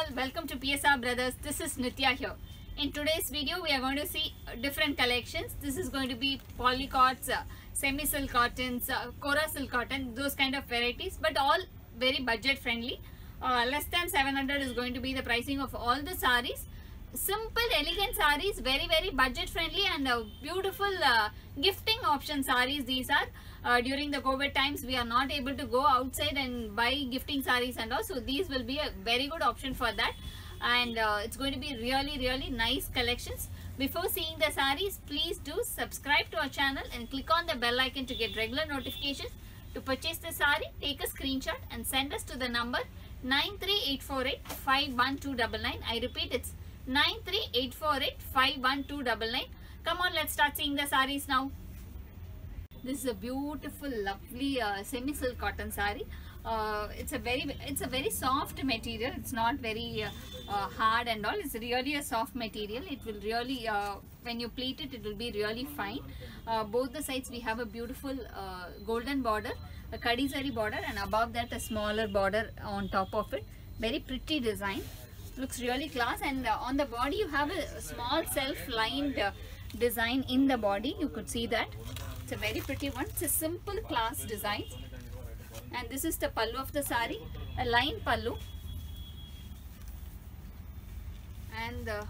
all, welcome to PSR Brothers. This is Nitya here. In today's video we are going to see different collections. This is going to be polycots, semi-silk cottons, Cora silk cotton, those kind of varieties, but all very budget friendly. Less than 700 is going to be the pricing of all the saris. Simple elegant saris, very budget friendly, and beautiful gifting option saris. These are during the COVID times we are not able to go outside and buy gifting saris and all, so these will be a very good option for that. And it's going to be really nice collections. Before seeing the saris, please do subscribe to our channel and click on the bell icon to get regular notifications. To purchase the sari, take a screenshot and send us to the number 938485129. I repeat, it's 938485129. Come on, let's start seeing the saris now. This is a beautiful, lovely semi-silk cotton sari. It's a very soft material. It's not very hard and all. It's really a soft material. It will really, when you pleat it, it will be really fine. Both the sides we have a beautiful golden border, a kadi zari border, and above that a smaller border on top of it. Very pretty design. Looks really class. And on the body you have a small self-lined design in the body. You could see that. It's a very pretty one. It's a simple class design. And this is the pallu of the sari, a line pallu. And the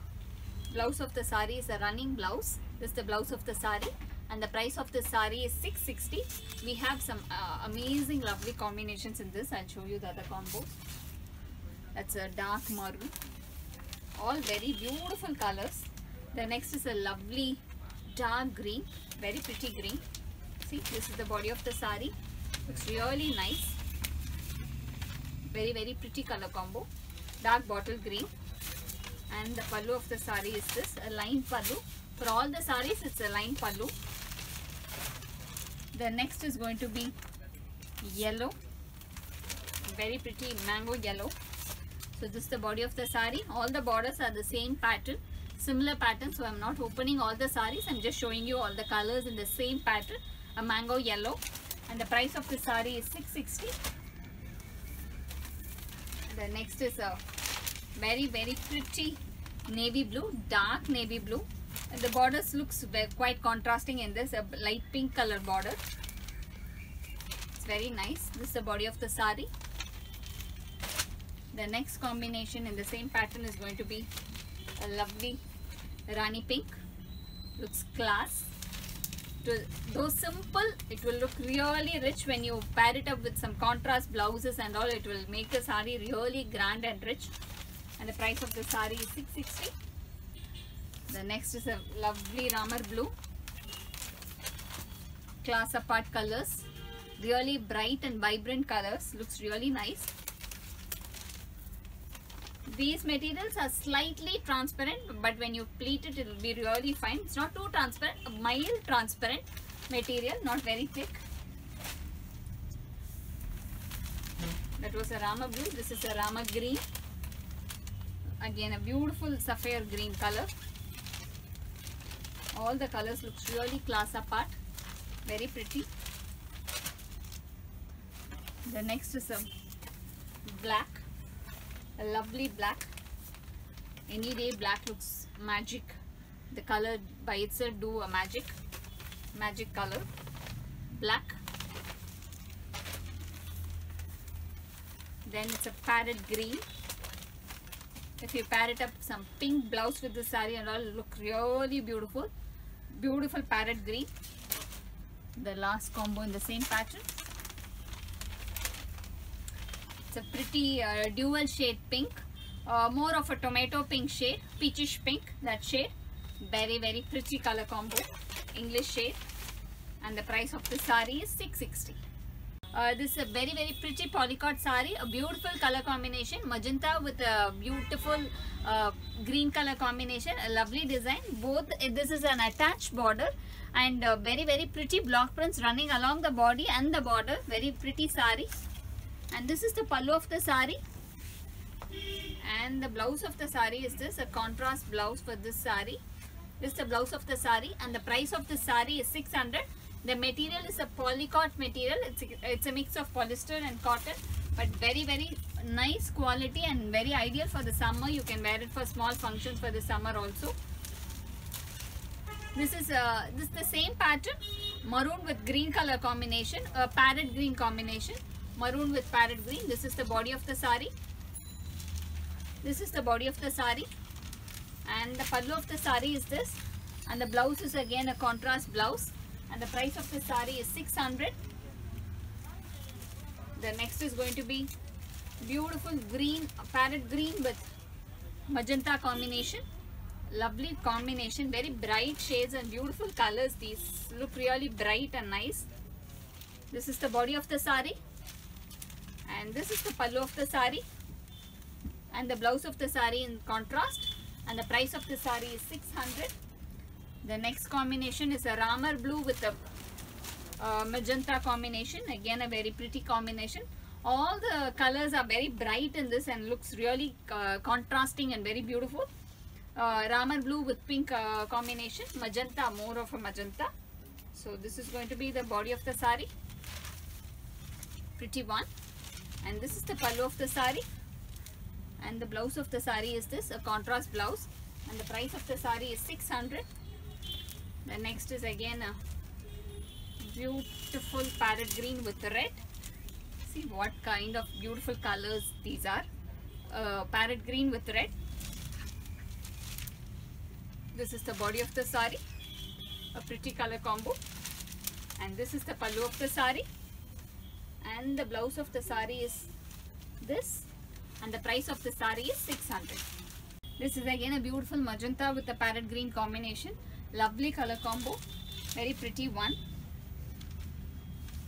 blouse of the sari is a running blouse. This is the blouse of the sari, and the price of the sari is 660. We have some amazing lovely combinations in this. I'll show you the other combos. That's a dark maroon. All very beautiful colors. The next is a lovely dark green, very pretty green. See, this is the body of the sari. Looks really nice. Very pretty color combo. Dark bottle green. And the pallu of the sari is this, a line pallu. For all the saris, it's a line pallu. The next is going to be yellow. Very pretty mango yellow. So this is the body of the sari. All the borders are the same pattern, similar pattern. So I'm not opening all the saris. I'm just showing you all the colors in the same pattern. A mango yellow. And the price of the sari is 660. The next is a very pretty navy blue, dark navy blue. And the borders looks quite contrasting in this, a light pink color border. It's very nice. This is the body of the sari. The next combination in the same pattern is going to be a lovely Rani pink. Looks class. Though simple, it will look really rich when you pair it up with some contrast blouses and all. It will make the sari really grand and rich. And the price of the sari is 660. The next is a lovely Ramar blue. Class apart colors. Really bright and vibrant colors. Looks really nice. These materials are slightly transparent, but when you pleat it, it will be really fine. It's not too transparent, a mild transparent material, not very thick. That was a Rama blue. This is a Rama green. Again, a beautiful sapphire green color. All the colors looks really class apart. Very pretty. The next is a black. A lovely black. Any day black looks magic. The color by itself do a magic color. Black. Then it's a parrot green. If you pair it up some pink blouse with the sari and all, look really beautiful. Beautiful parrot green. The last combo in the same pattern. It's a pretty dual shade pink, more of a tomato pink shade, peachish pink, that shade. Very pretty color combo, English shade. And the price of the sari is 660. This is a very pretty polycot sari, a beautiful color combination, magenta with a beautiful green color combination, a lovely design. Both, this is an attached border and very pretty block prints running along the body and the border. Very pretty sari. And this is the pallu of the sari. And the blouse of the sari is this, a contrast blouse for this sari. This is the blouse of the sari, and the price of the sari is 600. The material is a polycot material. It's a mix of polyester and cotton, but very nice quality and very ideal for the summer. You can wear it for small functions for the summer also. This is the same pattern, maroon with green color combination, parrot green combination, maroon with parrot green. This is the body of the sari. This is the body of the sari, and the pallu of the sari is this, and the blouse is again a contrast blouse, and the price of the sari is 600. The next is going to be beautiful green, parrot green with magenta combination. Lovely combination, very bright shades and beautiful colors. These look really bright and nice. This is the body of the sari, and this is the pallu of the sari, and the blouse of the sari in contrast, and the price of the sari is 600. The next combination is a ramar blue with a magenta combination, again a very pretty combination. All the colors are very bright in this and looks really contrasting and very beautiful. Ramar blue with pink combination, magenta, more of a magenta. So this is going to be the body of the sari, pretty one, and this is the pallu of the sari, and the blouse of the sari is this, a contrast blouse, and the price of the sari is 600. The next is again a beautiful parrot green with red. See what kind of beautiful colors these are. Parrot green with red. This is the body of the sari, a pretty color combo, and this is the pallu of the sari, and the blouse of the sari is this, and the price of the sari is 600. This is again a beautiful magenta with the parrot green combination. Lovely color combo, very pretty one.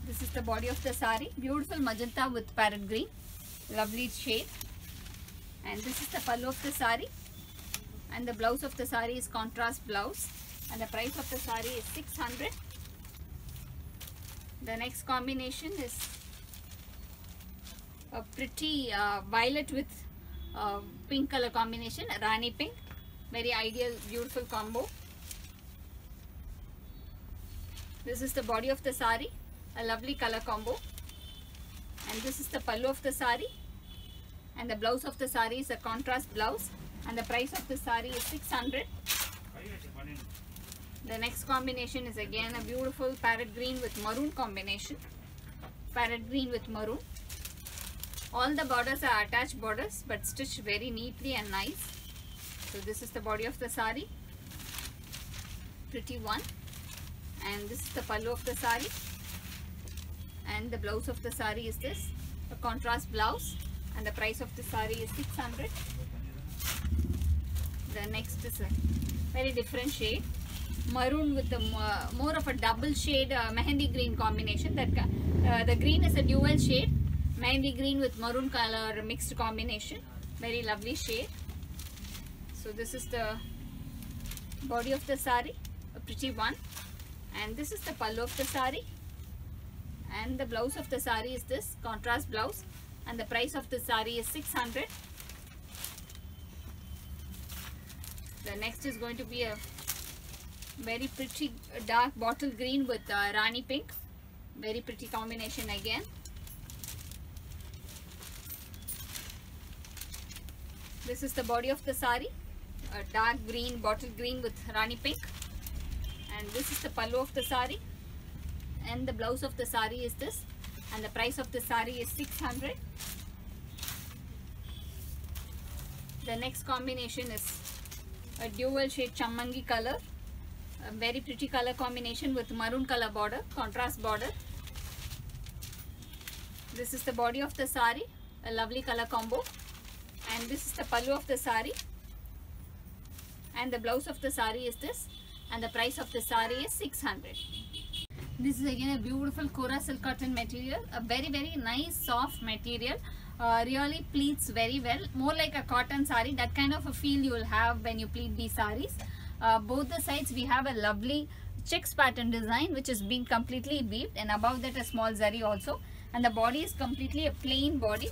This is the body of the sari, beautiful magenta with parrot green, lovely shade, and this is the pallu of the sari, and the blouse of the sari is contrast blouse, and the price of the sari is 600. The next combination is a pretty violet with pink color combination, Rani pink, very ideal beautiful combo. This is the body of the sari, a lovely color combo, and this is the pallu of the sari, and the blouse of the sari is a contrast blouse, and the price of the sari is 600. The next combination is again a beautiful parrot green with maroon combination, parrot green with maroon. All the borders are attached borders but stitched very neatly and nice. So this is the body of the sari, pretty one, and this is the pallu of the sari, and the blouse of the sari is this, a contrast blouse, and the price of the sari is 600. The next is a very different shade, maroon with a more of a double shade mehendi green combination. That the green is a dual shade, mehendi green with maroon color mixed combination, very lovely shade. So this is the body of the sari, a pretty one, and this is the pallu of the sari, and the blouse of the sari is this, contrast blouse, and the price of the sari is 600. The next is going to be a very pretty dark bottle green with Rani pink, very pretty combination again. This is the body of the sari, a dark green bottle green with Rani pink, and this is the pallu of the sari, and the blouse of the sari is this, and the price of the sari is 600. The next combination is a dual shade chammangi color, a very pretty color combination with maroon color border, contrast border. This is the body of the sari, a lovely color combo, and this is the pallu of the sari, and the blouse of the sari is this, and the price of the sari is 600. This is again a beautiful Kora silk cotton material, a very nice soft material, really pleats very well, more like a cotton sari. That kind of a feel you will have when you pleat these saris. Both the sides we have a lovely checks pattern design which is being completely weaved, and above that a small zari also, and the body is completely a plain body,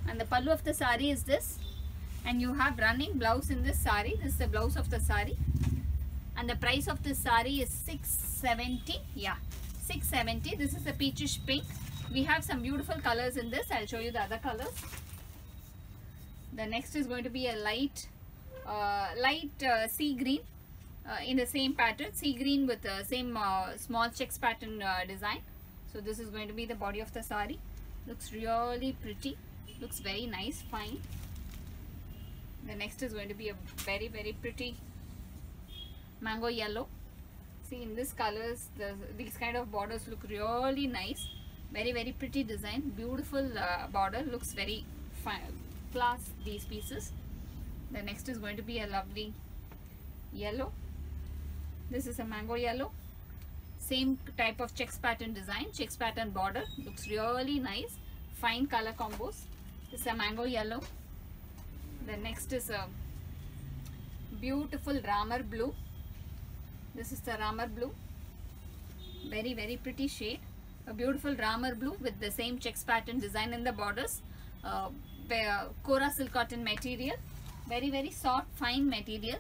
and the pallu of the sari is this, and you have running blouse in this sari. This is the blouse of the sari, and the price of this sari is 670. Yeah, 670. This is a peachish pink. We have some beautiful colors in this. I'll show you the other colors. The next is going to be a light sea green in the same pattern, sea green with the same small checks pattern design. So this is going to be the body of the sari. Looks really pretty, looks very nice, fine. The next is going to be a very pretty mango yellow. See, in this colors, these kind of borders look really nice. Very pretty design, beautiful border, looks very fine, class, these pieces. The next is going to be a lovely yellow. This is a mango yellow, same type of checks pattern design, checks pattern border, looks really nice, fine color combos. This is a mango yellow. The next is a beautiful ramar blue. This is the ramar blue, very pretty shade. A beautiful ramar blue with the same checks pattern design in the borders. Kora silk cotton material, very soft, fine material.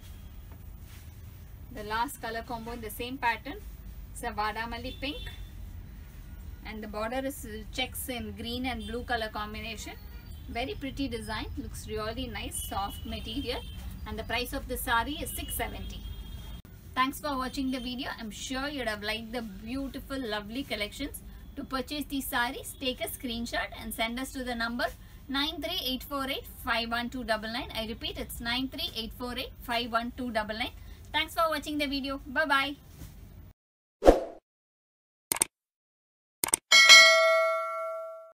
The last color combo in the same pattern is a Vadamalli pink, and the border is checks in green and blue color combination. Very pretty design, looks really nice, soft material, and the price of the sari is 670. Thanks for watching the video. I'm sure you'd have liked the beautiful, lovely collections. To purchase these saris, take a screenshot and send us to the number 938485129. I repeat, it's 938485129. Thanks for watching the video. Bye bye.